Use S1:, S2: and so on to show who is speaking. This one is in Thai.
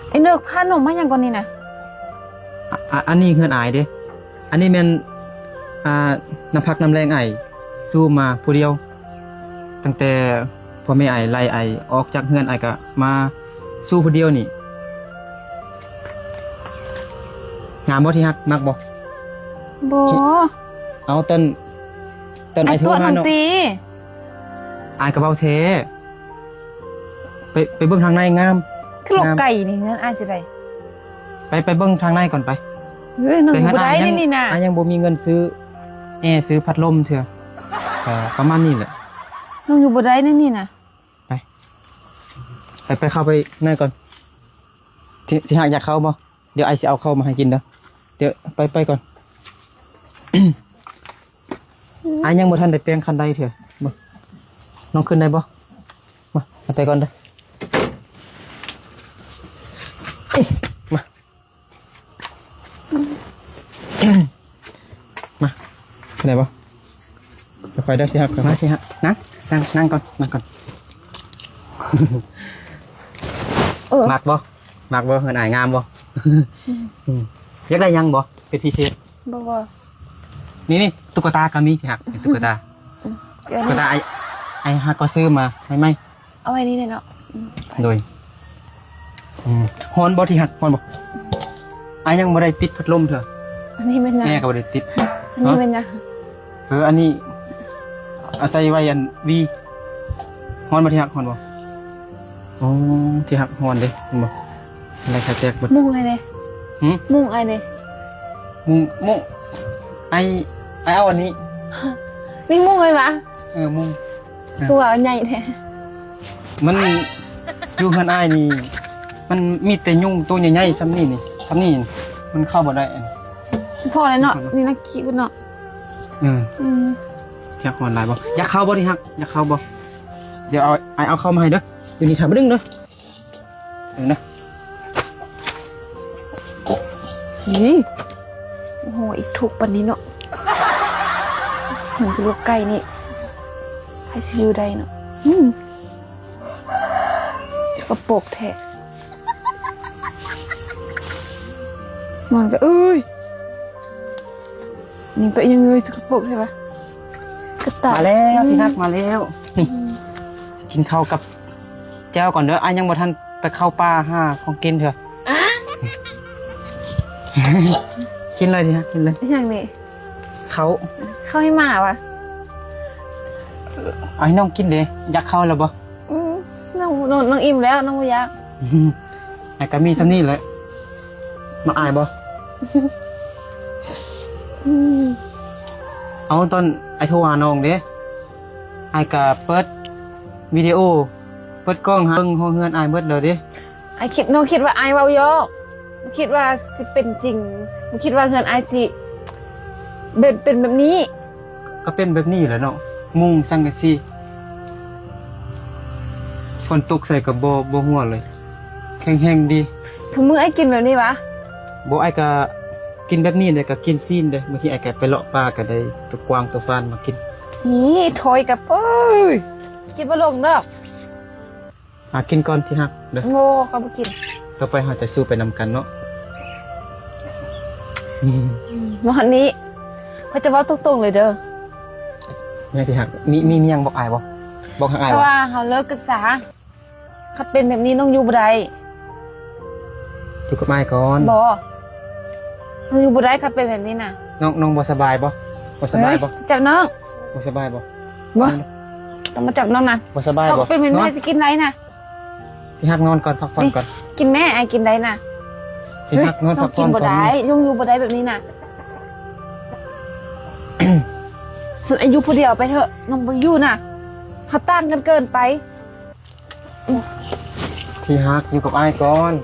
S1: ไอ้เนื้อผ้าหนุ่มมาอย่างก่อนนี่นะ
S2: อันนี้เงินอายเด้อันนี้แม่นน้ำพักน้ำแรงไอสู้มาผู้เดียวตั้งแต่พ่อแม่ไอไล่ไอออกจากเงินไอก็มาสู้ผู้เดียวนี่งามบ่ที่ฮักมักบ่
S1: โบ
S2: เอาต้นไอโทรมาเนาะไอกระเป๋าเทไปเบิ่งทางในงาม
S1: คือลูกไก่นี่งั้นอายสิได้
S2: ไปเบิ่งทางในก่อนไป
S1: เฮ้ยน้องบ่ได้นี่นะ
S2: ยังบ่มีเงินซื้อแอร์ซื้อพัดลมเถอะประมาณนี้แหละ
S1: น้องอยู่บ่ได้นี่นะ
S2: ไปเข้าไปในก่อนที่หากอยากเข้าบ่เดี๋ยวไอสิเอาเข้ามาให้กินเด้อเดี๋ยวไปก่อนไอยังบ่ทันได้แปลงคันใดเถอะบ่น้องขึ้นได้บ่มาไปก่อนเด้อมาขึ้นได้บ่ค่อยๆเด้อสิครับค่อยๆสิฮะนั่งก่อนมักบ่เฮือนอายงามบ่อยากได้ยังบ่เป็นพิเศษ
S1: บ่
S2: นี่ตุ๊กตาก็มีครับตุ๊กตาไอฮักก็ซื้อมาใช่ไหม
S1: เอาไว้นี่เนาะ
S2: โดยฮอนบ่ที่ฮักฮอนบ่ไอยังบ่ได้ติดพัดลมเถอะ
S1: อันนี้เป็นไง
S2: แม่ก็บ่ได้ติด
S1: อันนี้เป็นไง
S2: อันนี้อาศัยไว้อันวีฮอนบ่ที่ฮักฮอนบ่อ๋อที่ฮักฮอนเด้เห็นบ่อะไรแตกๆเบิด
S1: มุ้งไงเนี่ยมุ้งไงเนี่ย
S2: มุ้งไอเอาอันนี้
S1: นี่มุ้งไงวะ
S2: มุ้ง
S1: ตัวใหญ่แท้
S2: มันอยู่ข้างในนี่มันมีแต่ยุงตัวใหญ่ๆซ้ำนี่มันเข้าบ่ได้
S1: พอเลยเนาะนี่นักขี้บุญเนาะ
S2: อยากหอนลายบ่อยากเข้าบ่นี่ฮักอยากเข้าบ่เดี๋ยวเอาเข้ามาให้เด้ออยู่นี่ถามบ่ดึงเด้อนะ
S1: นี่โอ้โหอีกถูกปันนี้เนาะเหมือนลูกไก่นี่ให้ซิวได้เนาะกระโปกแทะมันก็ยังตัวยังสกปรกใช่ปะกระต่าย
S2: มาแล้วที่นักมาแล้วนี่กินข้าวกับแจ้วก่อนเด้อยังบ่ทันไปเข้าป่าหาของกินเถอะกินเลยดิฮะกินเลย
S1: อย่างนี้
S2: เขา
S1: ให้หมาวะ
S2: ไอ้น้องกินเด้อยากเข้าแล้วบ่
S1: น้องอิ่มแล้วน้องไม่อยาก
S2: ไอ้ก็มีซ้ำนี่เลยมาอายบ่เอาตอนไอ้โทรหาน้องเด้ไอ้ก็เปิดวิดีโอเปิดกล้องหาเบิ่งห้องเฮือนไอ้เบิดเลยเด้
S1: ไอ้น้องคิดว่าไอ้เว้ายอกคิดว่าสิเป็นจริงคิดว่าเฮือนไอ้สิเป็นแบบนี้
S2: ก็เป็นแบบนี้แหละเนาะมุงสังกะสีฝนตกใส่กับบ่หัวเลยแข็งๆดี
S1: ทุกมื้อไอ้กินแบบนี้วะ
S2: บ่ไอ้ก็กินแบบนี้เลยก็กินซีนเด้บางทีไอ้ก็ไปเลาะป่าก็ได้ตัวกวางตัวฟานมากิน
S1: นี่ถอยกับกินบ่ลงเด้อ
S2: กินก่อนที่ฮักเด้อ
S1: โง่ก็บ่กิน
S2: ต่อไปเราจะสู้ไปนำกันเนาะ
S1: วันนี้เขาจะว่าตรงๆเลยเด้อ
S2: แม่ที่ฮักมียังบอกอายบ่บอกอาย
S1: เพราะว่าเขาเลิกกันซะเขาเป็นแบบนี้ต้องอยู่บ่ได้
S2: อยู่กับอายก่อน
S1: บ่ต้องอยู่บ่ได้เขาเป็นแบบนี้น่ะ
S2: น้องบ่สบายบ่สบายบ่
S1: จับน้อง
S2: บ่สบายบ่
S1: ต้องมาจับน้องนะ
S2: บ่สบายบ่
S1: เขาเป็นแบบนี้จะกินไรน่ะ
S2: ที่ฮักนอนก่อนพักผ่อนก่อน
S1: กินแม่ไอ้กินได้น่ะ
S2: ที่ฮักนอนพักผ่อนก่อน
S1: กินบ่ได้อยู่บ่ได้แบบนี้น่ะส่วนอายุผู้เดียวไปเถอะน้องบ่อยู่น่ะเขาต่างกันเกินไป
S2: ที่ฮักอยู่กับอ้ายก่อน